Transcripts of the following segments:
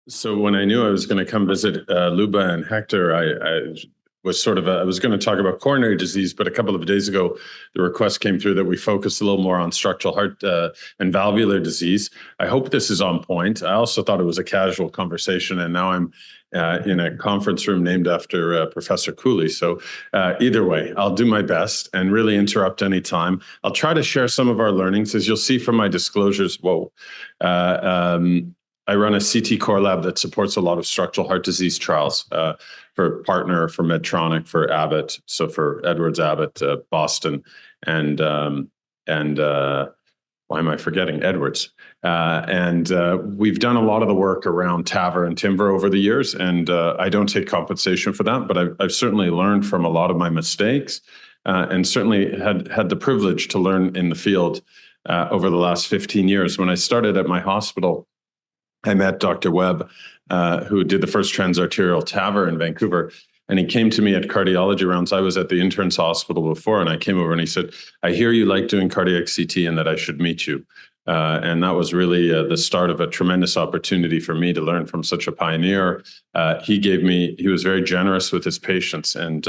So when I knew I was going to come visit Luba and Hector, I was I was going to talk about coronary disease, but a couple of days ago, the request came through that we focus a little more on structural heart and valvular disease. I hope this is on point. I also thought it was a casual conversation, and now I'm in a conference room named after Professor Cooley. So either way, I'll do my best and really interrupt any time. I'll try to share some of our learnings. As you'll see from my disclosures, I run a CT core lab that supports a lot of structural heart disease trials for partner, for Medtronic, for Abbott. So for Edwards Abbott, Boston, and why am I forgetting Edwards? We've done a lot of the work around TAVR and TIMVR over the years, and I don't take compensation for that, but I've certainly learned from a lot of my mistakes, and certainly had the privilege to learn in the field over the last 15 years. When I started at my hospital, I met Dr. Webb, who did the first transarterial TAVR in Vancouver. And he came to me at cardiology rounds. I was at the interns hospital before, and I came over and he said, I hear you like doing cardiac CT and that I should meet you. And that was really the start of a tremendous opportunity for me to learn from such a pioneer. He was very generous with his patients, and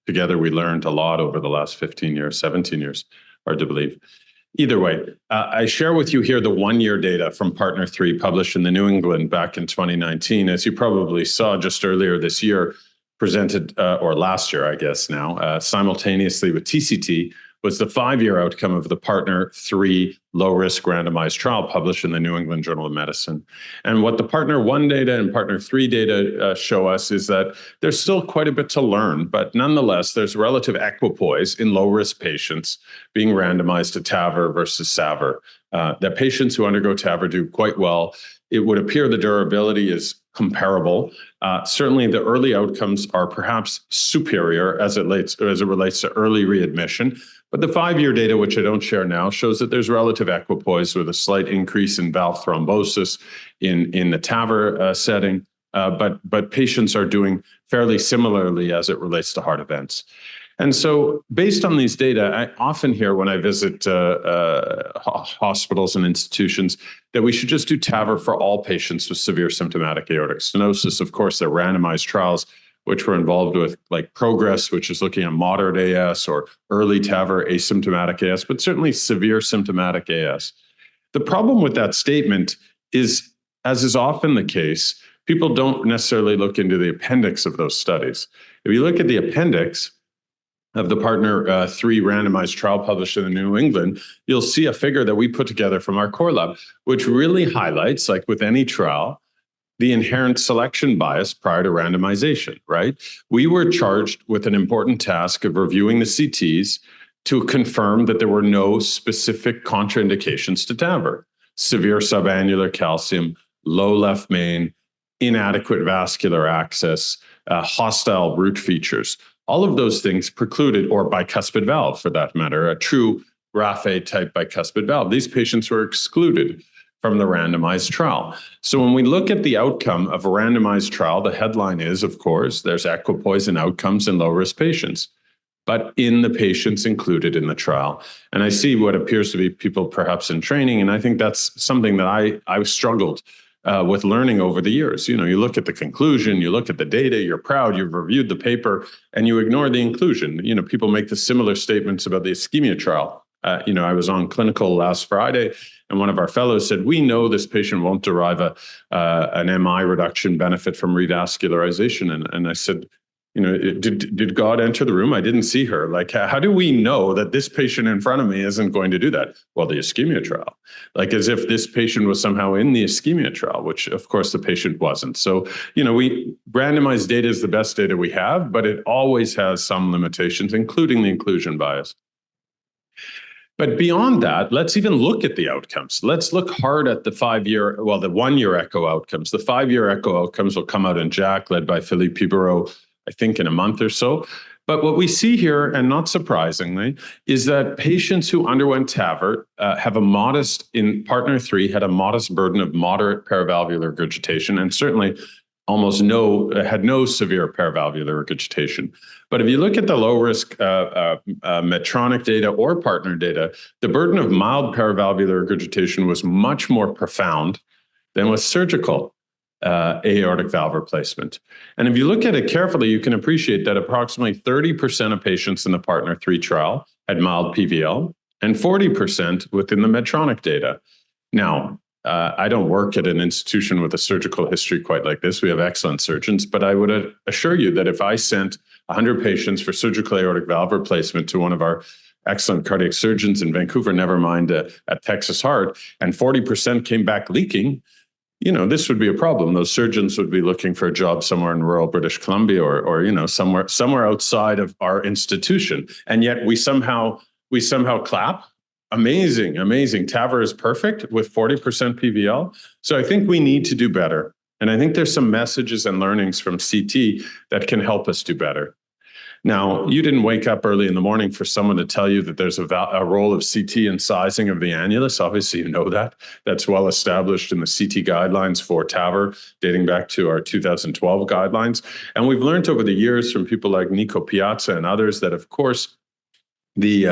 together we learned a lot over the last 15 years, 17 years, hard to believe. Either way, I share with you here the one-year data from Partner 3 published in the New England back in 2019. As you probably saw just earlier this year, presented, or last year, I guess now, simultaneously with TCT, was the 5-year outcome of the Partner 3 low-risk randomized trial published in the New England Journal of Medicine. And what the Partner 1 data and Partner 3 data show us is that there's still quite a bit to learn, but nonetheless, there's relative equipoise in low-risk patients being randomized to TAVR versus SAVR. The patients who undergo TAVR do quite well. It would appear the durability is comparable. Certainly, the early outcomes are perhaps superior as it relates to early readmission. But the 5-year data, which I don't share now, shows that there's relative equipoise with a slight increase in valve thrombosis in the TAVR setting. But patients are doing fairly similarly as it relates to heart events. And so based on these data, I often hear when I visit hospitals and institutions that we should just do TAVR for all patients with severe symptomatic aortic stenosis. Of course, there are randomized trials which were involved with, like Progress, which is looking at moderate AS, or early TAVR asymptomatic AS, but certainly severe symptomatic AS. The problem with that statement is, as is often the case, people don't necessarily look into the appendix of those studies. If you look at the appendix of the Partner 3 randomized trial published in the New England, you'll see a figure that we put together from our core lab, which really highlights, like with any trial, the inherent selection bias prior to randomization, right? We were charged with an important task of reviewing the CTs to confirm that there were no specific contraindications to TAVR: severe subannular calcium, low left main, inadequate vascular access, hostile root features. All of those things precluded, or bicuspid valve for that matter, a true Raphe type bicuspid valve. These patients were excluded from the randomized trial. So when we look at the outcome of a randomized trial, the headline is, of course, there's equipoise in outcomes in low-risk patients, but in the patients included in the trial. And I see what appears to be people perhaps in training, and I think that's something that I've struggled with learning over the years. You know, you look at the conclusion, you look at the data, you're proud, you've reviewed the paper, and you ignore the inclusion. You know, people make the similar statements about the ischemia trial. I was on clinical last Friday, and one of our fellows said, we know this patient won't derive an MI reduction benefit from revascularization. And I said, did God enter the room? I didn't see her. Like, how do we know that this patient in front of me isn't going to do that? Well, the ischemia trial, like as if this patient was somehow in the ischemia trial, which of course the patient wasn't. So, randomized data is the best data we have, but it always has some limitations, including the inclusion bias. But beyond that, let's even look at the outcomes. Let's look hard at the 1-year echo outcomes. The 5-year echo outcomes will come out in JACC, led by Philippe Pibereau, I think in a month or so. But what we see here, and not surprisingly, is that patients who underwent TAVR in Partner 3 had a modest burden of moderate paravalvular regurgitation, and certainly had no severe paravalvular regurgitation. But if you look at the low-risk Medtronic data or Partner data, the burden of mild paravalvular regurgitation was much more profound than with surgical aortic valve replacement. And if you look at it carefully, you can appreciate that approximately 30% of patients in the PARTNER 3 trial had mild PVL and 40% within the Medtronic data. Now, I don't work at an institution with a surgical history quite like this. We have excellent surgeons, but I would assure you that if I sent 100 patients for surgical aortic valve replacement to one of our excellent cardiac surgeons in Vancouver, never mind at Texas Heart, and 40% came back leaking, this would be a problem. Those surgeons would be looking for a job somewhere in rural British Columbia or somewhere outside of our institution. And yet we somehow clap. Amazing. TAVR is perfect with 40% PVL. So I think we need to do better. And I think there's some messages and learnings from CT that can help us do better. Now, you didn't wake up early in the morning for someone to tell you that there's a role of CT in sizing of the annulus. Obviously, you know that. That's well established in the CT guidelines for TAVR, dating back to our 2012 guidelines. And we've learned over the years from people like Nico Piazza and others that, of course, the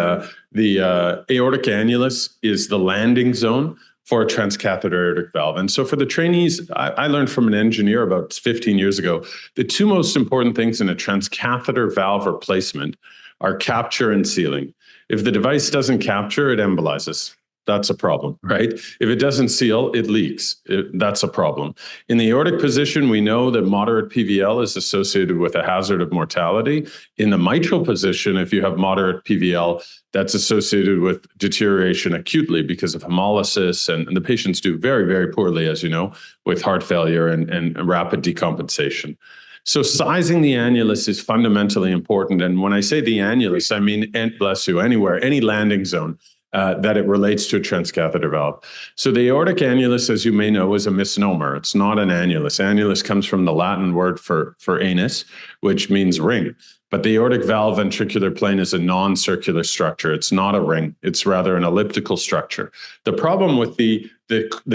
aortic annulus is the landing zone for a transcatheter aortic valve. And so for the trainees, I learned from an engineer about 15 years ago, the two most important things in a transcatheter valve replacement are capture and sealing. If the device doesn't capture, it embolizes. That's a problem, right? If it doesn't seal, it leaks. That's a problem. In the aortic position, we know that moderate PVL is associated with a hazard of mortality. In the mitral position, if you have moderate PVL, that's associated with deterioration acutely because of hemolysis, and the patients do very, very poorly, as you know, with heart failure and rapid decompensation. So sizing the annulus is fundamentally important. And when I say the annulus, I mean, and bless you, anywhere, any landing zone. That it relates to a transcatheter valve. So the aortic annulus, as you may know, is a misnomer. It's not an annulus. Annulus comes from the Latin word for anus, which means ring. But the aortic valve ventricular plane is a non-circular structure. It's not a ring. It's rather an elliptical structure. The problem with the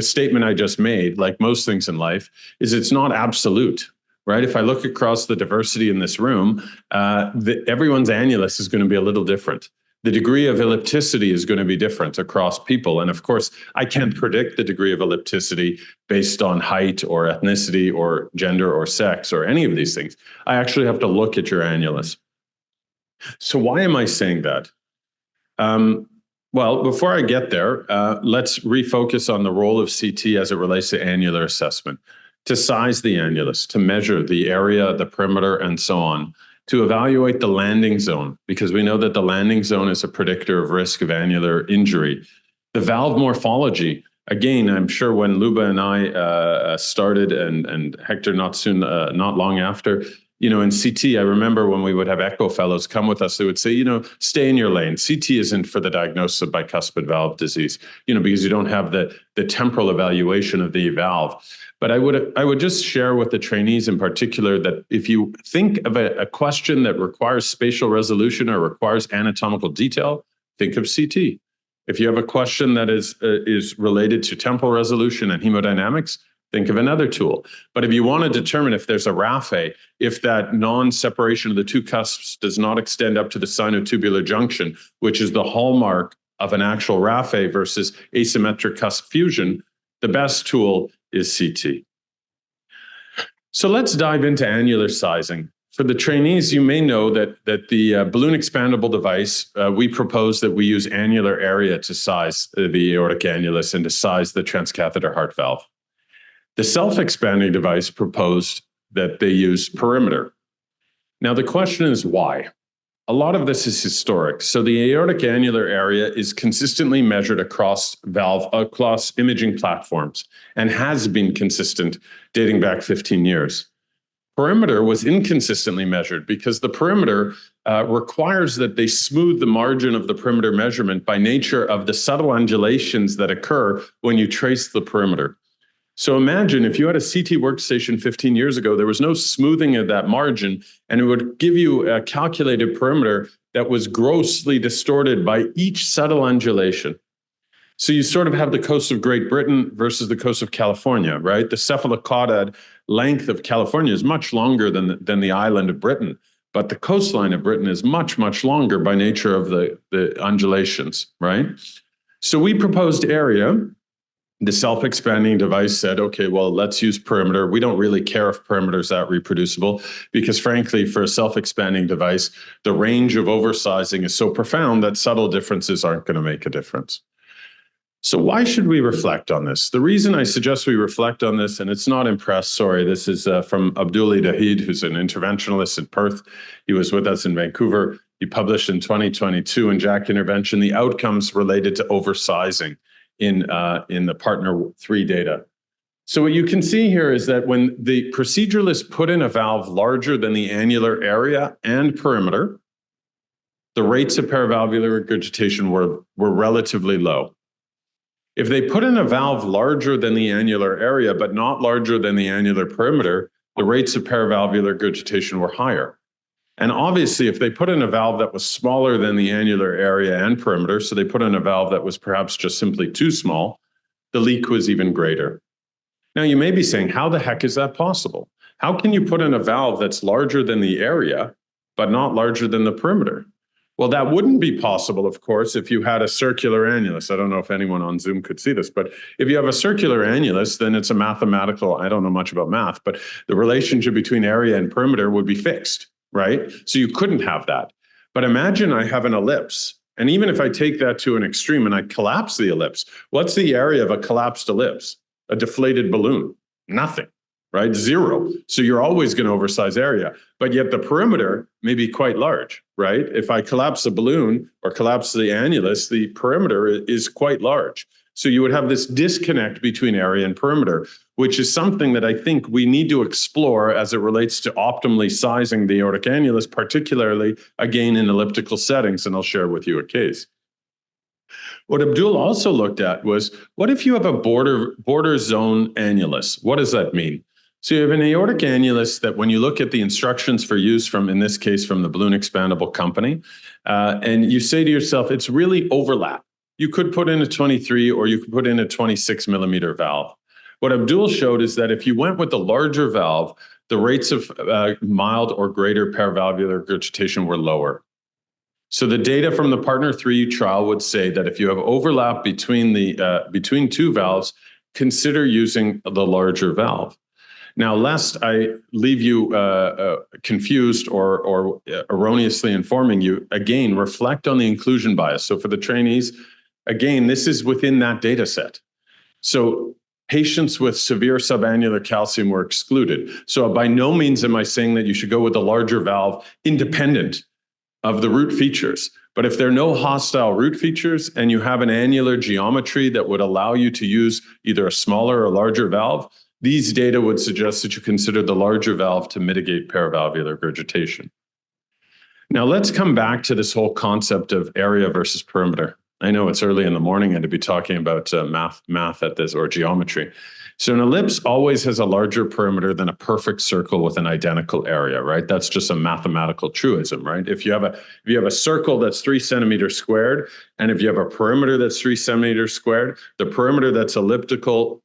statement I just made, like most things in life, is it's not absolute. Right? If I look across the diversity in this room, everyone's annulus is going to be a little different. The degree of ellipticity is going to be different across people. And of course, I can't predict the degree of ellipticity based on height or ethnicity or gender or sex or any of these things. I actually have to look at your annulus. So why am I saying that? Well, before I get there, let's refocus on the role of CT as it relates to annular assessment, to size the annulus, to measure the area, the perimeter, and so on, to evaluate the landing zone, because we know that the landing zone is a predictor of risk of annular injury. The valve morphology, again, I'm sure when Luba and I started, and Hector not long after, in CT, I remember when we would have echo fellows come with us, they would say, stay in your lane. CT isn't for the diagnosis of bicuspid valve disease, because you don't have the temporal evaluation of the valve. But I would just share with the trainees in particular that if you think of a question that requires spatial resolution or requires anatomical detail, think of CT. If you have a question that is related to temporal resolution and hemodynamics, think of another tool. But if you want to determine if there's a raphe, if that non-separation of the two cusps does not extend up to the sinotubular junction, which is the hallmark of an actual raphe versus asymmetric cusp fusion, the best tool is CT. So let's dive into annular sizing. For the trainees, you may know that the balloon expandable device, we propose that we use annular area to size the aortic annulus and to size the transcatheter heart valve. The self-expanding device proposed that they use perimeter. Now the question is why? A lot of this is historic. So the aortic annular area is consistently measured across imaging platforms and has been consistent dating back 15 years. Perimeter was inconsistently measured because the perimeter requires that they smooth the margin of the perimeter measurement by nature of the subtle undulations that occur when you trace the perimeter. So imagine if you had a CT workstation 15 years ago, there was no smoothing of that margin, and it would give you a calculated perimeter that was grossly distorted by each subtle undulation. So you sort of have the coast of Great Britain versus the coast of California, right? The cephalocaudal length of California is much longer than the island of Britain, but the coastline of Britain is much, much longer by nature of the undulations, right? So we proposed area The self-expanding device said, okay, well, let's use perimeter. We don't really care if perimeter is that reproducible because frankly, for a self-expanding device, the range of oversizing is so profound that subtle differences aren't going to make a difference. So why should we reflect on this? The reason I suggest we reflect on this, and it's not in press, sorry, this is from Abdullah Dahid, who's an interventionalist in Perth. He was with us in Vancouver. He published in 2022 in JACC Intervention the outcomes related to oversizing in the PARTNER 3 data. So what you can see here is that when the proceduralist put in a valve larger than the annular area and perimeter, the rates of paravalvular regurgitation were relatively low. If they put in a valve larger than the annular area, but not larger than the annular perimeter, the rates of paravalvular regurgitation were higher. And obviously, if they put in a valve that was smaller than the annular area and perimeter, so they put in a valve that was perhaps just simply too small, the leak was even greater. Now, you may be saying, how the heck is that possible? How can you put in a valve that's larger than the area, but not larger than the perimeter? Well, that wouldn't be possible, of course, if you had a circular annulus. I don't know if anyone on Zoom could see this, but if you have a circular annulus, then it's a mathematical, I don't know much about math, but the relationship between area and perimeter would be fixed, right? So you couldn't have that. But imagine I have an ellipse, and even if I take that to an extreme and I collapse the ellipse, what's the area of a collapsed ellipse? A deflated balloon? Nothing. Right? 0. So you're always going to oversize area, but yet the perimeter may be quite large, right? If I collapse the balloon or collapse the annulus, the perimeter is quite large. So you would have this disconnect between area and perimeter, which is something that I think we need to explore as it relates to optimally sizing the aortic annulus, particularly, again, in elliptical settings, and I'll share with you a case. What Abdul also looked at was, what if you have a border zone annulus? What does that mean? So you have an aortic annulus that when you look at the instructions for use from, in this case, from the balloon expandable company, and you say to yourself, it's really overlap. You could put in a 23 or you could put in a 26 millimeter valve. What Abdul showed is that if you went with the larger valve, the rates of mild or greater paravalvular regurgitation were lower. So the data from the PARTNER 3 trial would say that if you have overlap between between two valves, consider using the larger valve. Now, lest I leave you confused or erroneously informing you, again, reflect on the inclusion bias. So for the trainees, again, this is within that data set. So patients with severe subannular calcium were excluded. So by no means am I saying that you should go with a larger valve independent of the root features. But if there are no hostile root features and you have an annular geometry that would allow you to use either a smaller or larger valve, these data would suggest that you consider the larger valve to mitigate paravalvular regurgitation. Now let's come back to this whole concept of area versus perimeter. I know it's early in the morning and to be talking about math at this or geometry. So an ellipse always has a larger perimeter than a perfect circle with an identical area, right? That's just a mathematical truism, right? If you have a circle that's 3 centimeters squared, and if you have a perimeter that's 3 centimeters squared, the perimeter that's elliptical,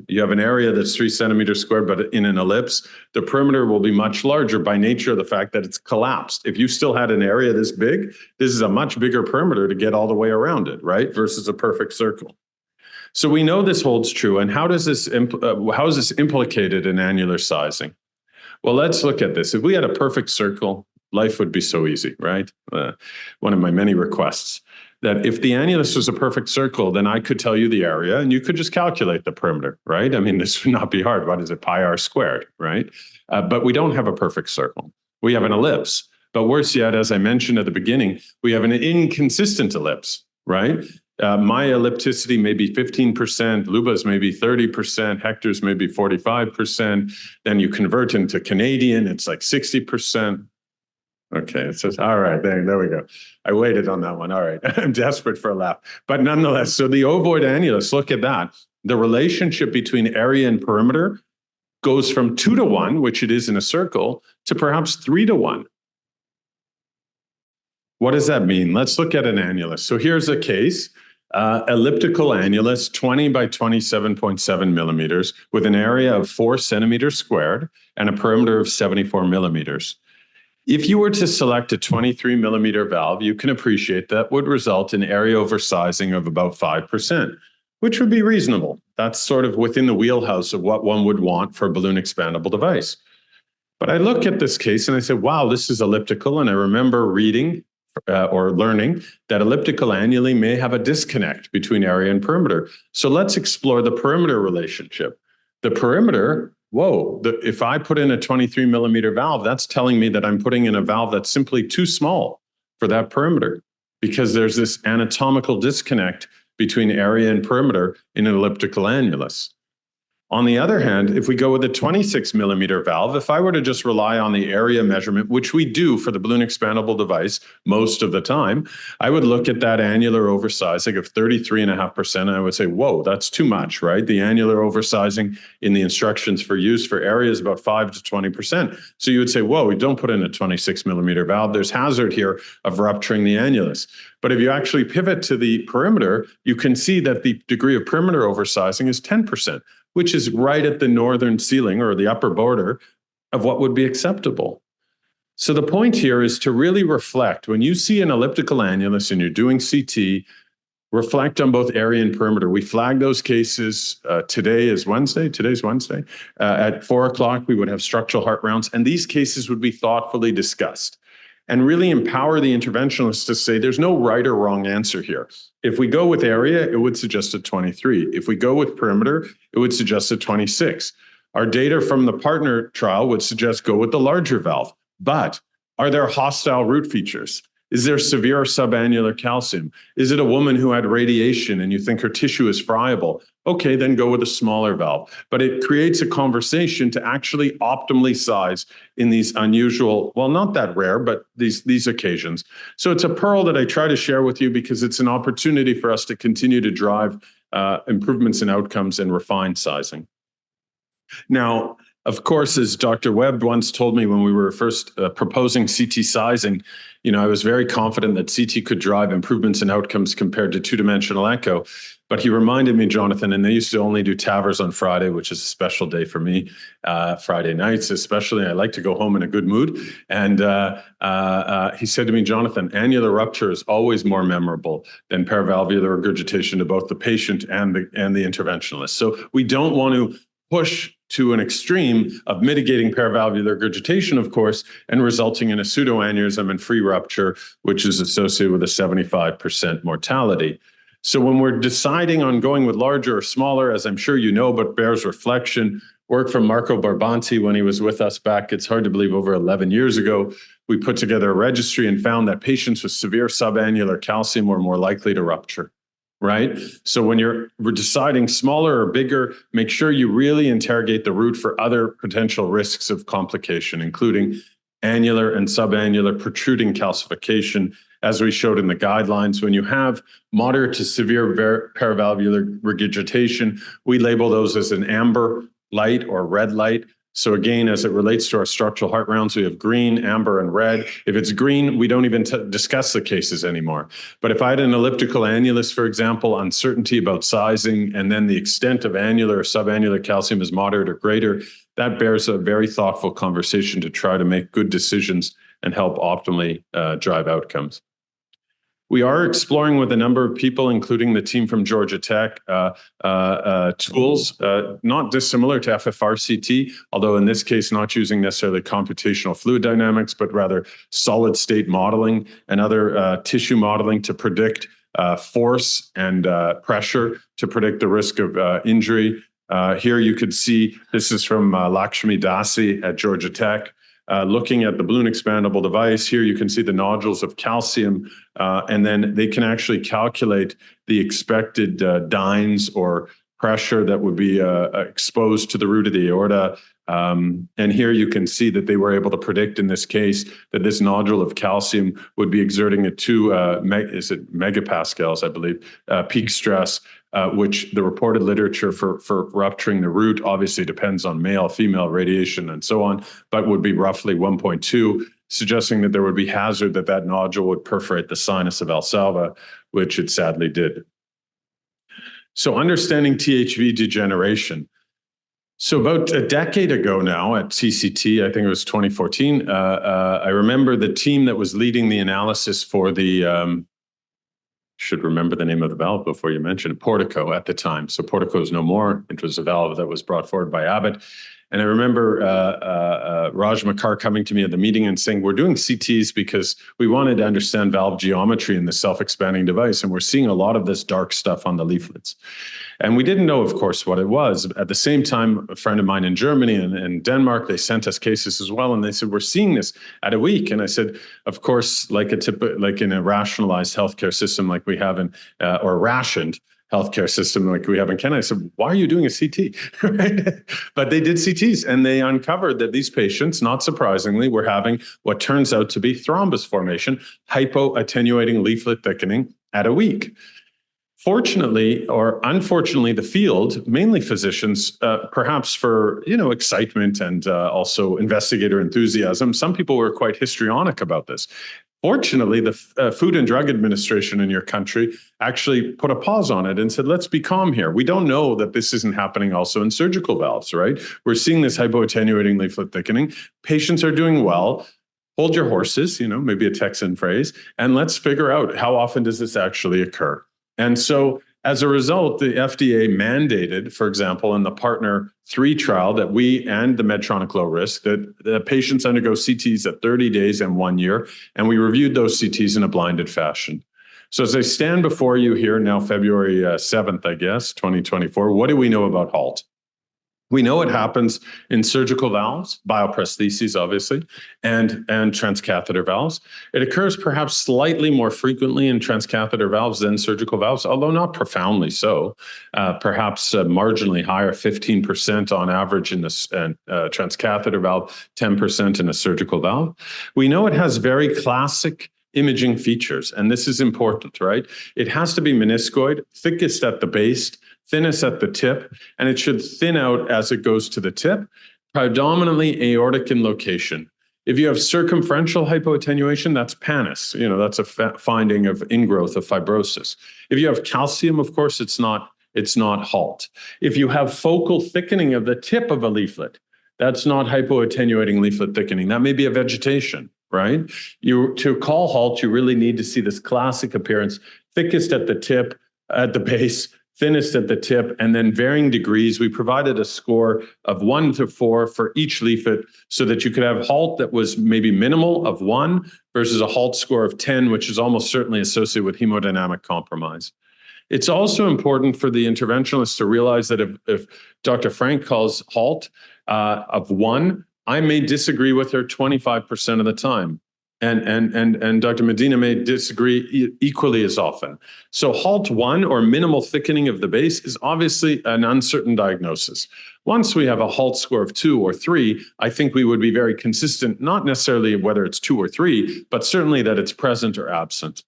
you have an area that's 3 centimeters squared, but in an ellipse, the perimeter will be much larger by nature of the fact that it's collapsed. If you still had an area this big, this is a much bigger perimeter to get all the way around it, right? Versus a perfect circle. So we know this holds true. And how is this implicated in annular sizing? Well, let's look at this. If we had a perfect circle, life would be so easy, right? One of my many requests, that if the annulus was a perfect circle, then I could tell you the area and you could just calculate the perimeter, right? I mean, this would not be hard. What is it? Pi r squared, right? But we don't have a perfect circle. We have an ellipse. But worse yet, as I mentioned at the beginning, we have an inconsistent ellipse, right? My ellipticity may be 15%, Luba's may be 30%, Hector's may be 45%. Then you convert into Canadian, it's like 60%. Okay, it says, all right, there we go. I waited on that one. All right, I'm desperate for a laugh. But nonetheless, so the ovoid annulus, look at that. The relationship between area and perimeter goes from 2 to 1, which it is in a circle, to perhaps 3 to 1. What does that mean? Let's look at an annulus. So here's a case. Elliptical annulus, 20 by 27.7 millimeters, with an area of 4 centimeters squared and a perimeter of 74 millimeters. If you were to select a 23 millimeter valve, you can appreciate that would result in area oversizing of about 5%. which would be reasonable. That's sort of within the wheelhouse of what one would want for a balloon expandable device. But I look at this case and I said, wow, this is elliptical. And I remember reading or learning that elliptical annuli may have a disconnect between area and perimeter. So let's explore the perimeter relationship. The perimeter, if I put in a 23 millimeter valve, that's telling me that I'm putting in a valve that's simply too small for that perimeter, because there's this anatomical disconnect between area and perimeter in an elliptical annulus. On the other hand, if we go with a 26 millimeter valve, if I were to just rely on the area measurement, which we do for the balloon expandable device most of the time, I would look at that annular oversizing of 33.5%, and I would say, whoa, that's too much, right? The annular oversizing in the instructions for use for area is about 5 to 20%. So you would say, whoa, we don't put in a 26 millimeter valve. There's hazard here of rupturing the annulus. But if you actually pivot to the perimeter, you can see that the degree of perimeter oversizing is 10%. Which is right at the northern ceiling or the upper border of what would be acceptable. So the point here is to really reflect. When you see an elliptical annulus and you're doing CT, reflect on both area and perimeter. We flag those cases. Today is Wednesday. Today's Wednesday. At 4 o'clock, we would have structural heart rounds, and these cases would be thoughtfully discussed and really empower the interventionalists to say there's no right or wrong answer here. If we go with area, it would suggest a 23. If we go with perimeter, it would suggest a 26. Our data from the partner trial would suggest go with the larger valve. But are there hostile root features? Is there severe subannular calcium? Is it a woman who had radiation and you think her tissue is friable? Okay, then go with a smaller valve. But it creates a conversation to actually optimally size in these unusual, well, not that rare, but these occasions. So it's a pearl that I try to share with you because it's an opportunity for us to continue to drive improvements in outcomes and refine sizing. Now, of course, as Dr. Webb once told me when we were first proposing CT sizing, I was very confident that CT could drive improvements in outcomes compared to two-dimensional echo. But he reminded me, Jonathan, and they used to only do TAVRs on Friday, which is a special day for me, Friday nights especially. I like to go home in a good mood. And he said to me, Jonathan, annular rupture is always more memorable than paravalvular regurgitation to both the patient and the interventionalist. So we don't want to push to an extreme of mitigating paravalvular regurgitation, of course, and resulting in a pseudoaneurysm and free rupture, which is associated with a 75% mortality. So when we're deciding on going with larger or smaller, as I'm sure you know, but bears reflection, work from Marco Barbanti when he was with us back, it's hard to believe, over 11 years ago, we put together a registry and found that patients with severe subannular calcium were more likely to rupture. Right? So when we're deciding smaller or bigger, make sure you really interrogate the root for other potential risks of complication, including annular and subannular protruding calcification. As we showed in the guidelines, when you have moderate to severe paravalvular regurgitation, we label those as an amber light or red light. So again, as it relates to our structural heart rounds, we have green, amber, and red. If it's green, we don't even discuss the cases anymore. But if I had an elliptical annulus, for example, uncertainty about sizing, and then the extent of annular or subannular calcium is moderate or greater, that bears a very thoughtful conversation to try to make good decisions and help optimally drive outcomes. We are exploring with a number of people, including the team from Georgia Tech, tools not dissimilar to FFRCT, although in this case not using necessarily computational fluid dynamics, but rather solid state modeling and other tissue modeling to predict force and pressure to predict the risk of injury. Here you could see, this is from Lakshmi Dasi at Georgia Tech. Looking at the balloon expandable device, here you can see the nodules of calcium, and then they can actually calculate the expected dynes or pressure that would be exposed to the root of the aorta. And here you can see that they were able to predict in this case that this nodule of calcium would be exerting a 2 megapascals, I believe, peak stress, which the reported literature for rupturing the root obviously depends on male, female radiation and so on, but would be roughly 1.2, suggesting that there would be hazard that that nodule would perforate the sinus of Valsalva, which it sadly did. So understanding THV degeneration. So about a decade ago now at CCT, I think it was 2014, I remember the team that was leading the analysis for the should remember the name of the valve before you mention it, Portico at the time. So Portico is no more. It was a valve that was brought forward by Abbott. And I remember Raj Makar coming to me at the meeting and saying, we're doing CTs because we wanted to understand valve geometry in the self-expanding device. And we're seeing a lot of this dark stuff on the leaflets. And we didn't know, of course, what it was. At the same time, a friend of mine in Germany and Denmark, they sent us cases as well. And they said, we're seeing this at a week. And I said, of course, like in a rationalized healthcare system like we have or rationed healthcare system like we have in Canada. I said, why are you doing a CT? Right? But they did CTs and they uncovered that these patients, not surprisingly, were having what turns out to be thrombus formation, hypo-attenuating leaflet thickening at a week. Fortunately or unfortunately, the field, mainly physicians, perhaps for excitement and also investigator enthusiasm, some people were quite histrionic about this. Fortunately, the Food and Drug Administration in your country actually put a pause on it and said, let's be calm here. We don't know that this isn't happening also in surgical valves, right? We're seeing this hypoattenuating leaflet thickening. Patients are doing well. Hold your horses, maybe a Texan phrase, and let's figure out how often does this actually occur. And so as a result, the FDA mandated, for example, in the Partner 3 trial that we and the Medtronic low risk, that the patients undergo CTs at 30 days and 1 year, and we reviewed those CTs in a blinded fashion. So as I stand before you here now, February 7th, I guess, 2024, what do we know about HALT? We know it happens in surgical valves, bioprostheses, obviously, and transcatheter valves. It occurs perhaps slightly more frequently in transcatheter valves than surgical valves, although not profoundly so. Perhaps marginally higher, 15% on average in the transcatheter valve, 10% in a surgical valve. We know it has very classic imaging features, and this is important, right? It has to be meniscoid, thickest at the base, thinnest at the tip, and it should thin out as it goes to the tip, predominantly aortic in location. If you have circumferential hypoattenuation, that's pannus. That's a finding of ingrowth of fibrosis. If you have calcium, of course, it's not HALT. If you have focal thickening of the tip of a leaflet, that's not hypoattenuating leaflet thickening. That may be a vegetation, right? To call HALT, you really need to see this classic appearance, thickest at the tip, at the base, thinnest at the tip, and then varying degrees. We provided a score of 1 to 4 for each leaflet so that you could have HALT that was maybe minimal of 1 versus a HALT score of 10, which is almost certainly associated with hemodynamic compromise. It's also important for the interventionalist to realize that if Dr. Frank calls HALT of 1, I may disagree with her 25% of the time. And Dr. Medina may disagree equally as often. So HALT 1 or minimal thickening of the base is obviously an uncertain diagnosis. Once we have a HALT score of 2 or 3, I think we would be very consistent, not necessarily whether it's 2 or 3, but certainly that it's present or absent.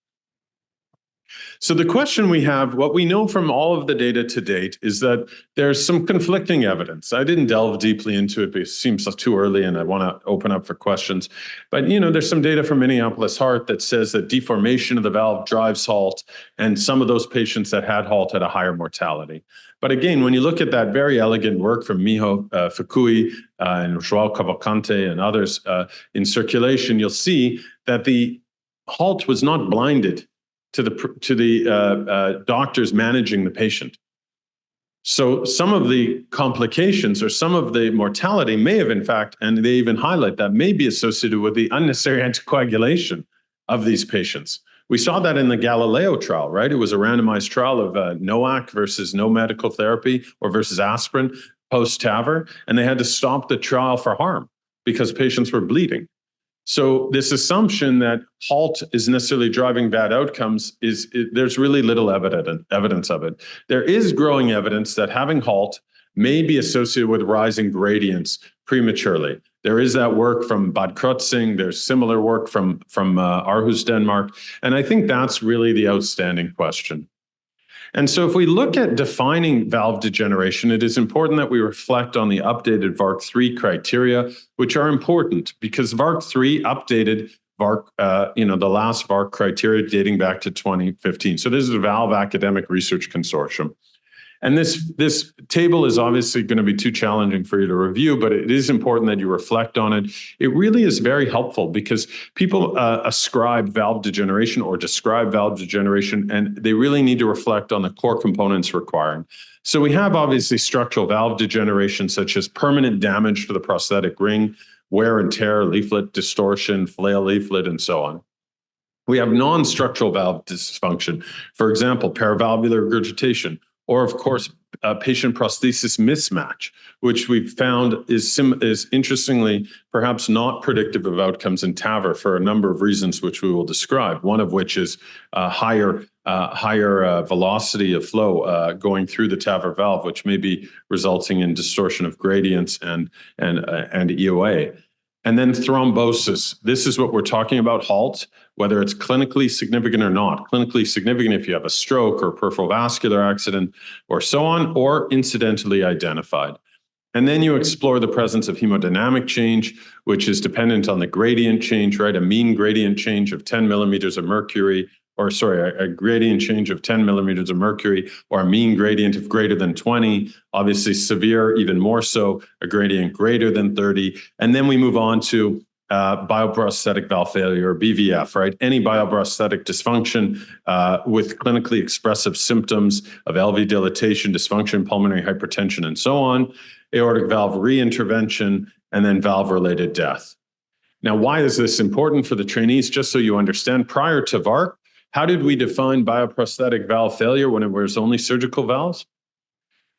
So the question we have, what we know from all of the data to date is that there's some conflicting evidence. I didn't delve deeply into it because it seems too early and I want to open up for questions. But there's some data from Minneapolis Heart that says that deformation of the valve drives HALT, and some of those patients that had HALT had a higher mortality. But again, when you look at that very elegant work from Miho Fukui and João Cavalcante and others in Circulation, you'll see that the HALT was not blinded to the doctors managing the patient. So some of the complications or some of the mortality may have, in fact, and they even highlight that, may be associated with the unnecessary anticoagulation of these patients. We saw that in the Galileo trial, right? It was a randomized trial of NOAC versus no medical therapy or versus aspirin post-TAVR, and they had to stop the trial for harm because patients were bleeding. So this assumption that HALT is necessarily driving bad outcomes there's really little evidence of it. There is growing evidence that having HALT may be associated with rising gradients prematurely. There is that work from Bad Krotzing. There's similar work from Aarhus, Denmark. And I think that's really the outstanding question. And so if we look at defining valve degeneration, it is important that we reflect on the updated VARC-3 criteria, which are important because VARC-3 updated the last VARC criteria dating back to 2015. So this is a Valve Academic Research Consortium. And this table is obviously going to be too challenging for you to review, but it is important that you reflect on it. It really is very helpful because people ascribe valve degeneration or describe valve degeneration, and they really need to reflect on the core components required. So we have obviously structural valve degeneration, such as permanent damage to the prosthetic ring, wear and tear, leaflet distortion, flail leaflet, and so on. We have non-structural valve dysfunction, for example, paravalvular regurgitation, or of course, patient prosthesis mismatch, which we've found is interestingly perhaps not predictive of outcomes in TAVR for a number of reasons, which we will describe. One of which is higher velocity of flow going through the TAVR valve, which may be resulting in distortion of gradients and EOA. And then thrombosis. This is what we're talking about, HALT, whether it's clinically significant or not. Clinically significant if you have a stroke or peripheral vascular accident or so on, or incidentally identified. And then you explore the presence of hemodynamic change, which is dependent on the gradient change, right? A mean gradient change of 10 millimeters of mercury, a gradient change of 10 millimeters of mercury, or a mean gradient of greater than 20, obviously severe, even more so, a gradient greater than 30. And then we move on to bio-prosthetic valve failure, or BVF, right? Any bio-prosthetic dysfunction with clinically expressive symptoms of LV dilatation, dysfunction, pulmonary hypertension, and so on, aortic valve reintervention, and then valve-related death. Now, why is this important for the trainees? Just so you understand, prior to VARC, how did we define bioprosthetic valve failure when it was only surgical valves?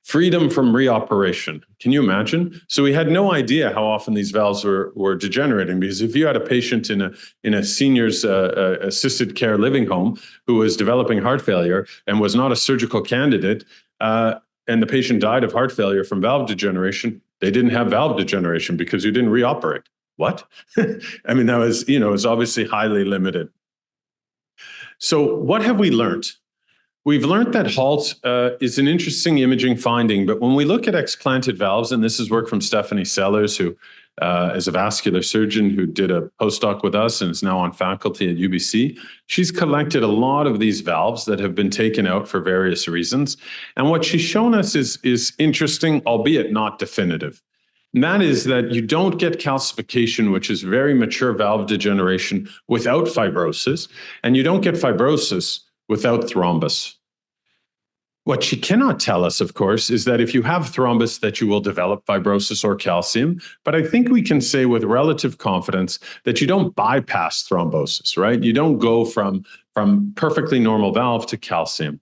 Freedom from reoperation. Can you imagine? So we had no idea how often these valves were degenerating, because if you had a patient in a senior's assisted care living home who was developing heart failure and was not a surgical candidate, and the patient died of heart failure from valve degeneration, they didn't have valve degeneration because you didn't reoperate. What? I mean, that was, it was obviously highly limited. So what have we learned? We've learned that HALT is an interesting imaging finding, but when we look at explanted valves, and this is work from Stephanie Sellers, who is a vascular surgeon who did a postdoc with us and is now on faculty at UBC, she's collected a lot of these valves that have been taken out for various reasons. And what she's shown us is interesting, albeit not definitive. And that is that you don't get calcification, which is very mature valve degeneration, without fibrosis, and you don't get fibrosis without thrombus. What she cannot tell us, of course, is that if you have thrombus, that you will develop fibrosis or calcium. But I think we can say with relative confidence that you don't bypass thrombosis, right? You don't go from perfectly normal valve to calcium.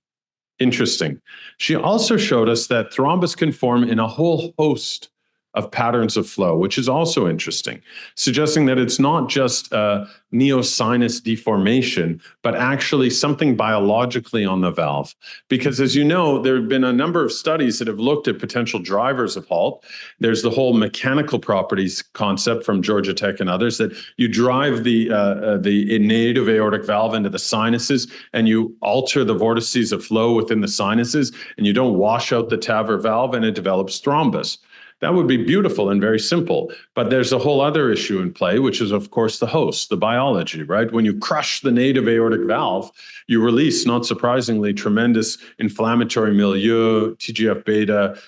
Interesting. She also showed us that thrombus can form in a whole host of patterns of flow, which is also interesting, suggesting that it's not just neosinus deformation, but actually something biologically on the valve. Because as you know, there have been a number of studies that have looked at potential drivers of HALT. There's the whole mechanical properties concept from Georgia Tech and others, that you drive the native aortic valve into the sinuses and you alter the vortices of flow within the sinuses, and you don't wash out the TAVR valve and it develops thrombus. That would be beautiful and very simple. But there's a whole other issue in play, which is, of course, the host, the biology, right? When you crush the native aortic valve, you release, not surprisingly, tremendous inflammatory milieu, TGF-beta,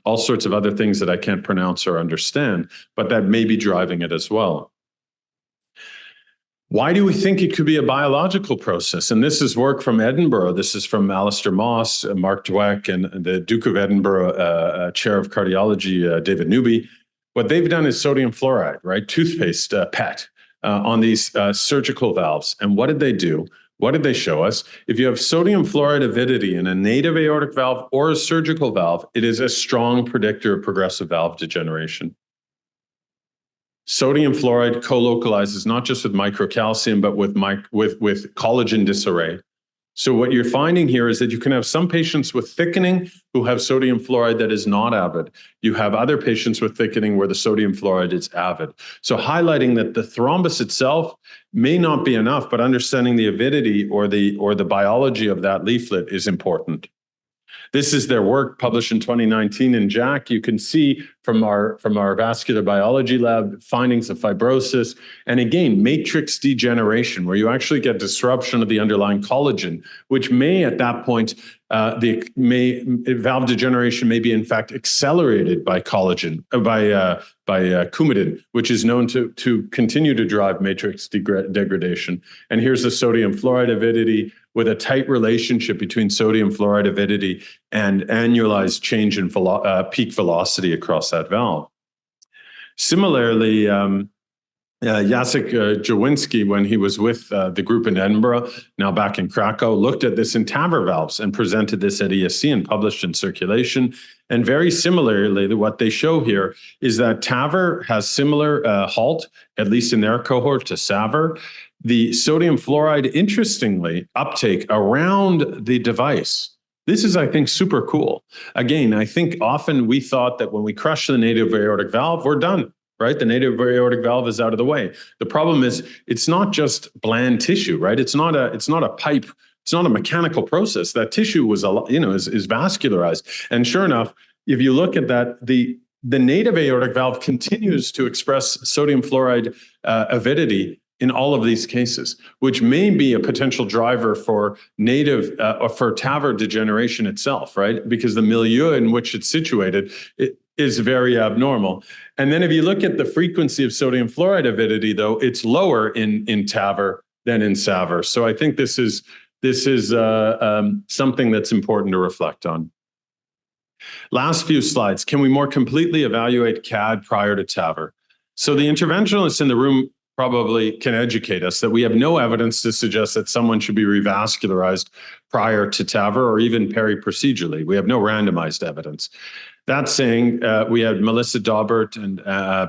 all sorts of other things that I can't pronounce or understand, but that may be driving it as well. Why do we think it could be a biological process? And this is work from Edinburgh. This is from Alistair Moss, Mark Dweck, and the Duke of Edinburgh Chair of Cardiology, David Newby. What they've done is sodium fluoride, right? Toothpaste, PET, on these surgical valves. And what did they do? What did they show us? If you have sodium fluoride avidity in a native aortic valve or a surgical valve, it is a strong predictor of progressive valve degeneration. Sodium fluoride co-localizes not just with microcalcium, but with collagen disarray. So what you're finding here is that you can have some patients with thickening who have sodium fluoride that is not avid. You have other patients with thickening where the sodium fluoride is avid. So highlighting that the thrombus itself may not be enough, but understanding the avidity or the biology of that leaflet is important. This is their work published in 2019 in JACC. You can see from our vascular biology lab findings of fibrosis, and again, matrix degeneration, where you actually get disruption of the underlying collagen, which may at that point Valve degeneration may be in fact accelerated by Coumadin, which is known to continue to drive matrix degradation. And here's the sodium fluoride avidity with a tight relationship between sodium fluoride avidity and annualized change in peak velocity across that valve. Similarly, Jacek Jawinski, when he was with the group in Edinburgh, now back in Krakow, looked at this in TAVR valves and presented this at ESC and published in Circulation. And very similarly, what they show here is that TAVR has similar HALT, at least in their cohort, to SAVR. The sodium fluoride, interestingly, uptake around the device. This is, I think, super cool. Again, I think often we thought that when we crush the native aortic valve, we're done. Right? The native aortic valve is out of the way. The problem is it's not just bland tissue, right? It's not a pipe. It's not a mechanical process. That tissue is vascularized. And sure enough, if you look at that, the native aortic valve continues to express sodium fluoride avidity in all of these cases, which may be a potential driver for for TAVR degeneration itself, right? Because the milieu in which it's situated, is very abnormal. And then if you look at the frequency of sodium fluoride avidity, though, it's lower in TAVR than in SAVR. So I think this is something that's important to reflect on. Last few slides. Can we more completely evaluate CAD prior to TAVR? So the interventionalists in the room probably can educate us that we have no evidence to suggest that someone should be revascularized prior to TAVR or even peri-procedurally. We have no randomized evidence. That saying, we had Melissa Daubert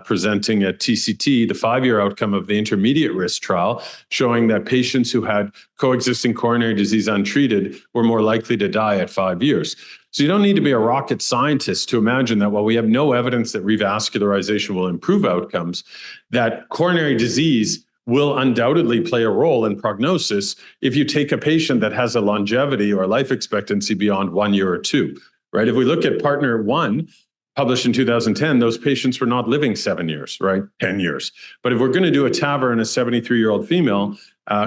presenting at TCT the 5-year outcome of the intermediate risk trial, showing that patients who had coexisting coronary disease untreated were more likely to die at 5 years. So you don't need to be a rocket scientist to imagine that while we have no evidence that revascularization will improve outcomes, that coronary disease will undoubtedly play a role in prognosis if you take a patient that has a longevity or life expectancy beyond 1 year or 2. Right? If we look at Partner 1, published in 2010, those patients were not living 7 years, right? 10 years. But if we're going to do a TAVR in a 73-year-old female,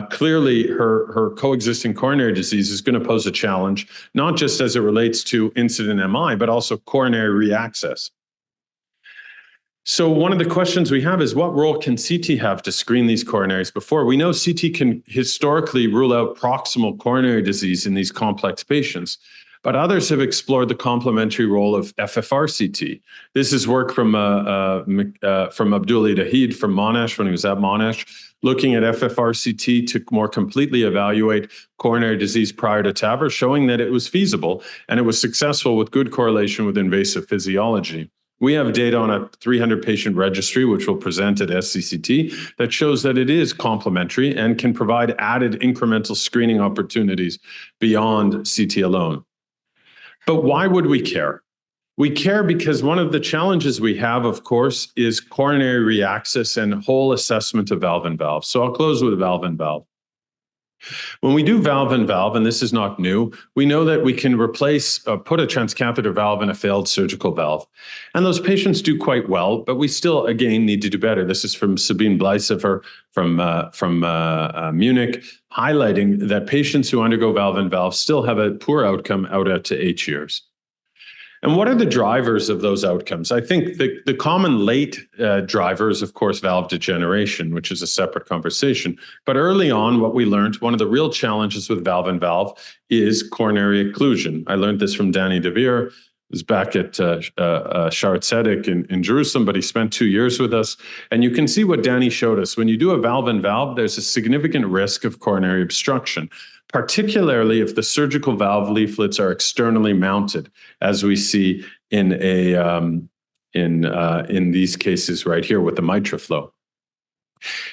clearly her coexisting coronary disease is going to pose a challenge, not just as it relates to incident MI, but also coronary reaccess. So one of the questions we have is, what role can CT have to screen these coronaries before? We know CT can historically rule out proximal coronary disease in these complex patients. But others have explored the complementary role of FFRCT. This is work from Abdullah Dahid from Monash when he was at Monash, looking at FFRCT to more completely evaluate coronary disease prior to TAVR, showing that it was feasible and it was successful with good correlation with invasive physiology. We have data on a 300-patient registry, which we'll present at SCCT, that shows that it is complementary and can provide added incremental screening opportunities beyond CT alone. But why would we care? We care because one of the challenges we have, of course, is coronary reaccess and whole assessment of valve and valve. So I'll close with valve and valve. When we do valve and valve, and this is not new, we know that we can put a transcatheter valve in a failed surgical valve. And those patients do quite well, but we still, again, need to do better. This is from Sabine Bleisefer from Munich, highlighting that patients who undergo valve and valve still have a poor outcome out to 8 years. And what are the drivers of those outcomes? I think the common late driver is, of course, valve degeneration, which is a separate conversation. But early on, what we learned, one of the real challenges with valve and valve is coronary occlusion. I learned this from Danny DeVere. He was back at Shaare Zedek in Jerusalem, but he spent 2 years with us. And you can see what Danny showed us. When you do a valve and valve, there's a significant risk of coronary obstruction, particularly if the surgical valve leaflets are externally mounted, as we see in these cases right here with the MitraFlow.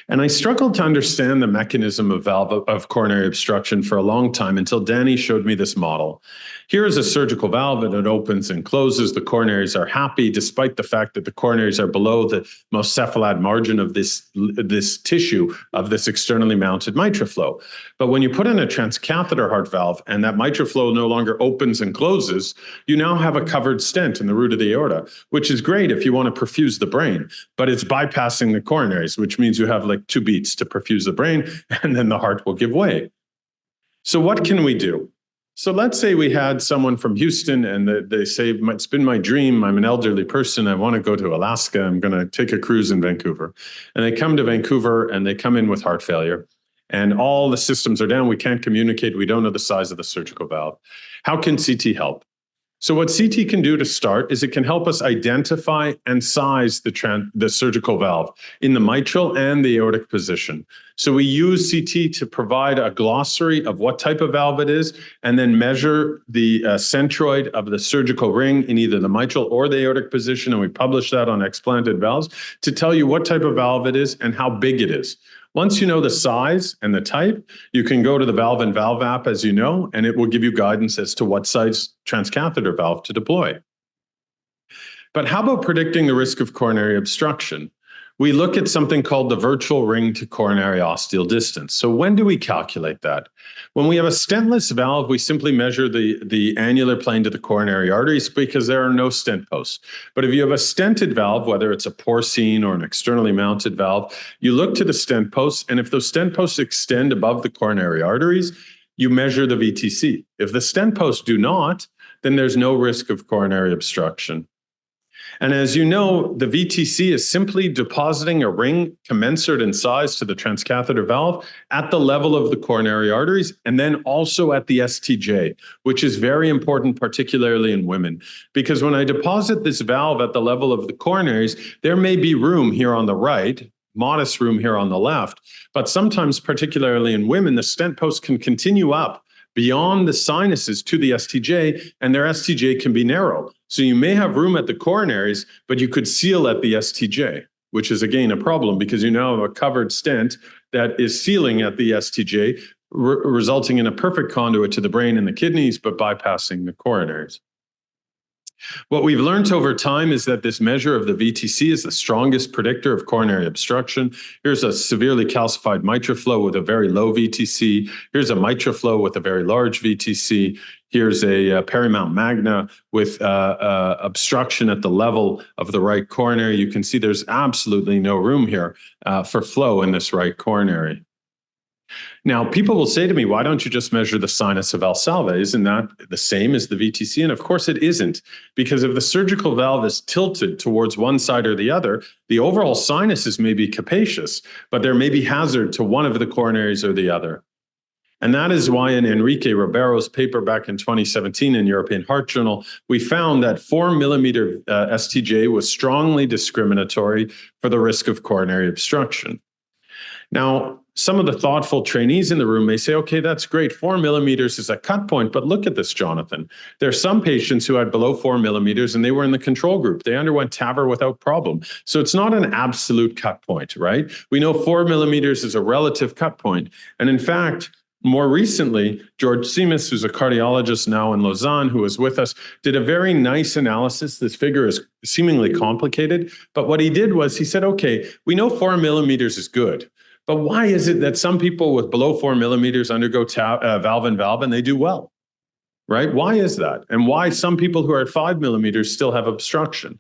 And I struggled to understand the mechanism of coronary obstruction for a long time until Danny showed me this model. Here is a surgical valve and it opens and closes. The coronaries are happy despite the fact that the coronaries are below the most cephalad margin of this tissue of this externally mounted MitraFlow. But when you put in a transcatheter heart valve and that MitraFlow no longer opens and closes, you now have a covered stent in the root of the aorta, which is great if you want to perfuse the brain, but it's bypassing the coronaries, which means you have like 2 beats to perfuse the brain and then the heart will give way. So what can we do? So let's say we had someone from Houston and they say, it's been my dream. I'm an elderly person. I want to go to Alaska. I'm going to take a cruise in Vancouver. And they come to Vancouver and they come in with heart failure. And all the systems are down. We can't communicate. We don't know the size of the surgical valve. How can CT help? So what CT can do to start is it can help us identify and size the surgical valve in the mitral and the aortic position. So we use CT to provide a glossary of what type of valve it is, and then measure the centroid of the surgical ring in either the mitral or the aortic position, and we publish that on explanted valves to tell you what type of valve it is and how big it is. Once you know the size and the type, you can go to the Valve and Valve app, as you know, and it will give you guidance as to what size transcatheter valve to deploy. But how about predicting the risk of coronary obstruction? We look at something called the virtual ring to coronary ostial distance. So when do we calculate that? When we have a stentless valve, we simply measure the annular plane to the coronary arteries because there are no stent posts. But if you have a stented valve, whether it's a porcine or an externally mounted valve, you look to the stent posts, and if those stent posts extend above the coronary arteries, you measure the VTC. If the stent posts do not, then there's no risk of coronary obstruction. And as you know, the VTC is simply depositing a ring commensurate in size to the transcatheter valve at the level of the coronary arteries, and then also at the STJ, which is very important, particularly in women. Because when I deposit this valve at the level of the coronaries, there may be room here on the right, modest room here on the left, but sometimes, particularly in women, the stent post can continue up beyond the sinuses to the STJ, and their STJ can be narrow. So you may have room at the coronaries, but you could seal at the STJ, which is again a problem because you now have a covered stent that is sealing at the STJ, resulting in a perfect conduit to the brain and the kidneys, but bypassing the coronaries. What we've learned over time is that this measure of the VTC is the strongest predictor of coronary obstruction. Here's a severely calcified mitral flow with a very low VTC. Here's a mitral flow with a very large VTC. Here's a perimount magna with obstruction at the level of the right coronary. You can see there's absolutely no room here for flow in this right coronary. Now, people will say to me, why don't you just measure the sinus of Valsalva? Isn't that the same as the VTC? And of course it isn't, because if the surgical valve is tilted towards one side or the other, the overall sinuses may be capacious, but there may be hazard to one of the coronaries or the other. And that is why in Enrique Ribeiro's paper back in 2017 in European Heart Journal, we found that 4 millimeter STJ was strongly discriminatory for the risk of coronary obstruction. Now, some of the thoughtful trainees in the room may say, okay, that's great. 4 millimeters is a cut point, but look at this, Jonathan. There are some patients who had below 4 millimeters and they were in the control group. They underwent TAVR without problem. So it's not an absolute cut point, right? We know 4 millimeters is a relative cut point. And in fact, more recently, George Seamus, who's a cardiologist now in Lausanne, who was with us, did a very nice analysis. This figure is seemingly complicated, but what he did was he said, okay, we know 4 millimeters is good. But why is it that some people with below 4 millimeters undergo valve and valve and they do well, right? Why is that? And why some people who are at 5 millimeters still have obstruction?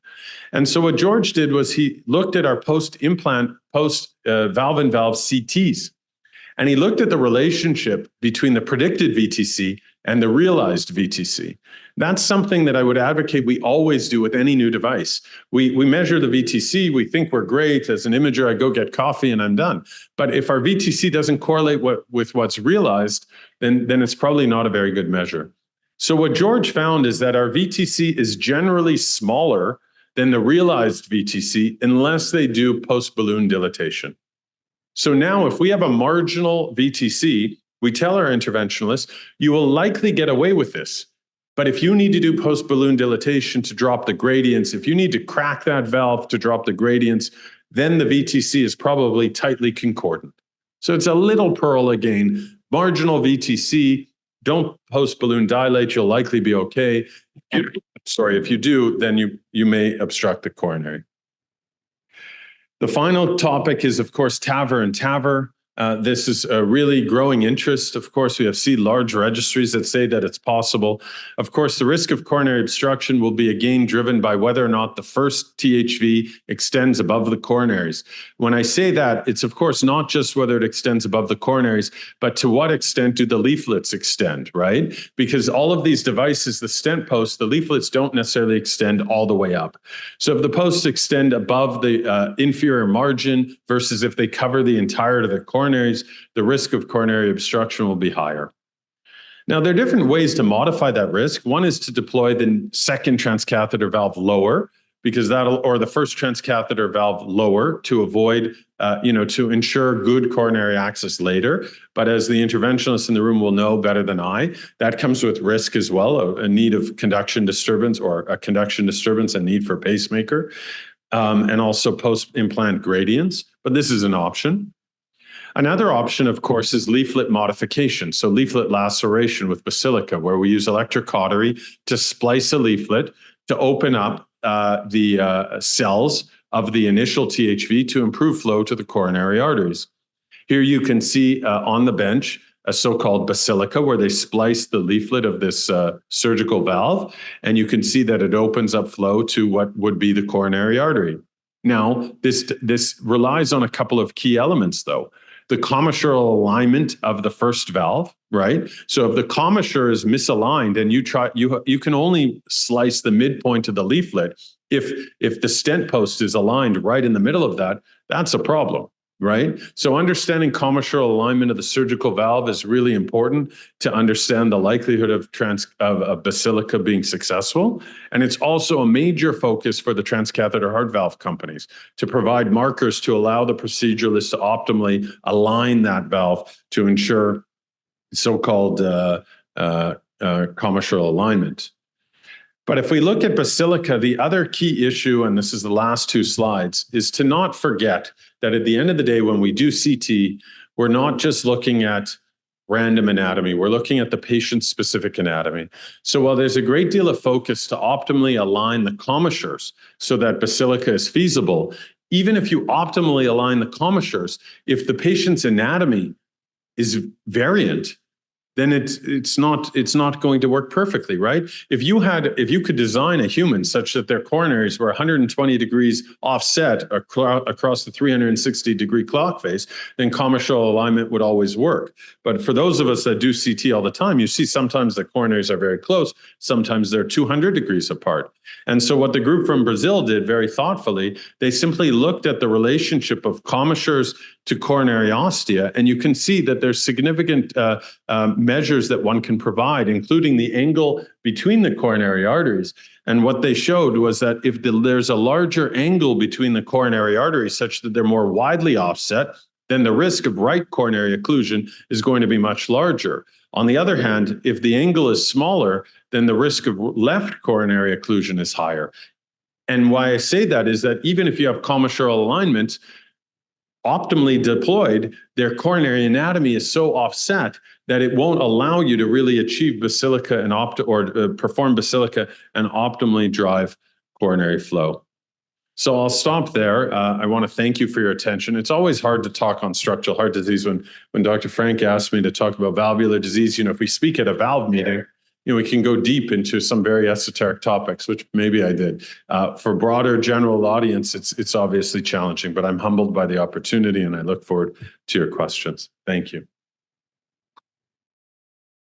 And so what George did was he looked at our post-implant, post-valve and valve CTs, and he looked at the relationship between the predicted VTC and the realized VTC. That's something that I would advocate we always do with any new device. We measure the VTC, we think we're great. As an imager, I go get coffee and I'm done. But if our VTC doesn't correlate with what's realized, then it's probably not a very good measure. So what George found is that our VTC is generally smaller than the realized VTC unless they do post-balloon dilatation. So now if we have a marginal VTC, we tell our interventionalists, you will likely get away with this. But if you need to do post-balloon dilatation to drop the gradients, if you need to crack that valve to drop the gradients, then the VTC is probably tightly concordant. So it's a little pearl again. Marginal VTC, don't post-balloon dilate, you'll likely be okay. If you do, then you may obstruct the coronary. The final topic is, of course, TAVR and TAVR. This is a really growing interest. Of course, we have seen large registries that say that it's possible. Of course, the risk of coronary obstruction will be again driven by whether or not the first THV extends above the coronaries. When I say that, it's of course not just whether it extends above the coronaries, but to what extent do the leaflets extend, right? Because all of these devices, the stent posts, the leaflets don't necessarily extend all the way up. So if the posts extend above the inferior margin versus if they cover the entirety of the coronaries, the risk of coronary obstruction will be higher. Now, there are different ways to modify that risk. One is to deploy the second transcatheter valve lower, because or the first transcatheter valve lower to avoid, to ensure good coronary access later. But as the interventionalists in the room will know better than I, that comes with risk as well, a need of conduction disturbance or a conduction disturbance and need for pacemaker, and also post-implant gradients. But this is an option. Another option, of course, is leaflet modification. So leaflet laceration with basilica, where we use electrocautery to splice a leaflet to open up the cells of the initial THV to improve flow to the coronary arteries. Here you can see on the bench a so-called basilica, where they splice the leaflet of this surgical valve, and you can see that it opens up flow to what would be the coronary artery. Now, this relies on a couple of key elements, though. The commissural alignment of the first valve, right? So if the commissure is misaligned and you can only slice the midpoint of the leaflet. If the stent post is aligned right in the middle of that, that's a problem, right? So understanding commissural alignment of the surgical valve is really important to understand the likelihood of a basilica being successful. And it's also a major focus for the transcatheter heart valve companies to provide markers to allow the proceduralist to optimally align that valve to ensure so-called commissural alignment. But if we look at basilica, the other key issue, and this is the last two slides, is to not forget that at the end of the day, when we do CT, we're not just looking at random anatomy, we're looking at the patient-specific anatomy. So while there's a great deal of focus to optimally align the commissures so that basilica is feasible, even if you optimally align the commissures, if the patient's anatomy is variant, then it's not going to work perfectly, right? If you could design a human such that their coronaries were 120 degrees offset across the 360-degree clock face, then commissural alignment would always work. But for those of us that do CT all the time, you see sometimes the coronaries are very close, sometimes they're 200 degrees apart. And so what the group from Brazil did very thoughtfully, they simply looked at the relationship of commissures to coronary ostia, and you can see that there's significant measures that one can provide, including the angle between the coronary arteries. And what they showed was that if there's a larger angle between the coronary arteries such that they're more widely offset, then the risk of right coronary occlusion is going to be much larger. On the other hand, if the angle is smaller, then the risk of left coronary occlusion is higher. And why I say that is that even if you have commissural alignment, optimally deployed, their coronary anatomy is so offset that it won't allow you to really achieve basilica and perform basilica and optimally drive coronary flow. So I'll stop there. I want to thank you for your attention. It's always hard to talk on structural heart disease. When Dr. Frank asked me to talk about valvular disease, if we speak at a valve meeting, we can go deep into some very esoteric topics, which maybe I did. For broader general audience, it's obviously challenging, but I'm humbled by the opportunity and I look forward to your questions. Thank you.